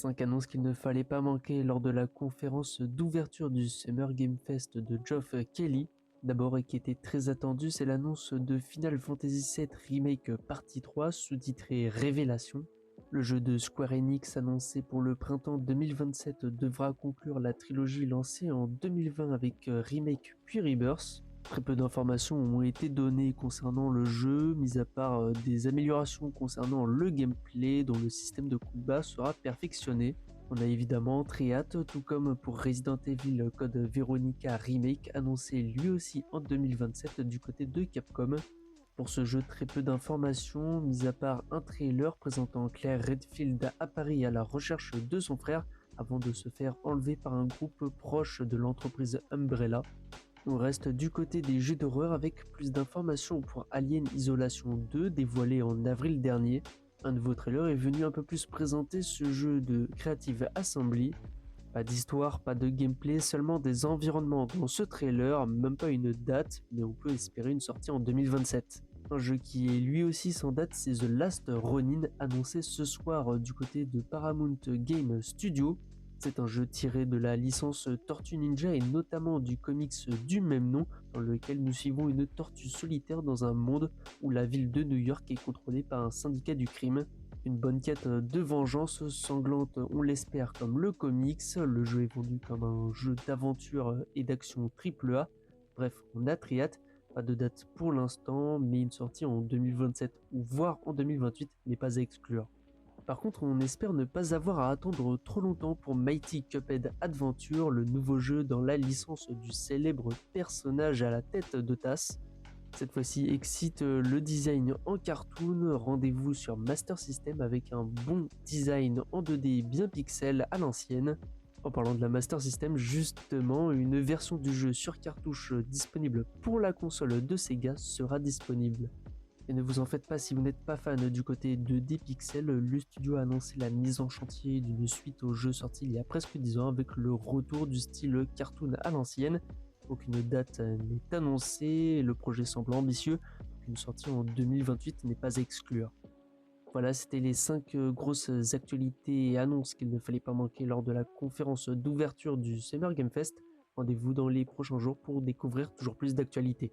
5 annonces qu'il ne fallait pas manquer lors de la conférence d'ouverture du Summer Game Fest de Geoff Keighley. D'abord, et qui était très attendu, c'est l'annonce de Final Fantasy VII Remake Partie 3, sous-titré Révélation. Le jeu de Square Enix annoncé pour le printemps 2027 devra conclure la trilogie lancée en 2020 avec Remake puis Rebirth. Très peu d'informations ont été données concernant le jeu, mis à part des améliorations concernant le gameplay dont le système de combat sera perfectionné. On a évidemment très hâte, tout comme pour Resident Evil Code Veronica Remake, annoncé lui aussi en 2027 du côté de Capcom. Pour ce jeu, très peu d'informations, mis à part un trailer présentant Claire Redfield à Paris à la recherche de son frère, avant de se faire enlever par un groupe proche de l'entreprise Umbrella. On reste du côté des jeux d'horreur avec plus d'informations pour Alien Isolation 2 dévoilé en avril dernier. Un nouveau trailer est venu un peu plus présenter ce jeu de Creative Assembly. Pas d'histoire, pas de gameplay, seulement des environnements dans ce trailer, même pas une date, mais on peut espérer une sortie en 2027. Un jeu qui est lui aussi sans date, c'est The Last Ronin, annoncé ce soir du côté de Paramount Game Studio. C'est un jeu tiré de la licence Tortue Ninja et notamment du comics du même nom, dans lequel nous suivons une tortue solitaire dans un monde où la ville de New York est contrôlée par un syndicat du crime. Une bonne quête de vengeance sanglante, on l'espère, comme le comics. Le jeu est vendu comme un jeu d'aventure et d'action AAA. Bref, on a très hâte. Pas de date pour l'instant, mais une sortie en 2027 ou voire en 2028 n'est pas à exclure. Par contre, on espère ne pas avoir à attendre trop longtemps pour Mighty Cuphead Adventure, le nouveau jeu dans la licence du célèbre personnage à la tête de tasse. Cette fois-ci, excite le design en cartoon, rendez-vous sur Master System avec un bon design en 2D bien pixel à l'ancienne. En parlant de la Master System, justement, une version du jeu sur cartouche disponible pour la console de Sega sera disponible. Et ne vous en faites pas si vous n'êtes pas fan du côté 2D pixel, le studio a annoncé la mise en chantier d'une suite au jeu sorti il y a presque 10 ans avec le retour du style cartoon à l'ancienne. Aucune date n'est annoncée, le projet semble ambitieux, donc une sortie en 2028 n'est pas à exclure. Voilà, c'était les 5 grosses actualités et annonces qu'il ne fallait pas manquer lors de la conférence d'ouverture du Summer Game Fest. Rendez-vous dans les prochains jours pour découvrir toujours plus d'actualités.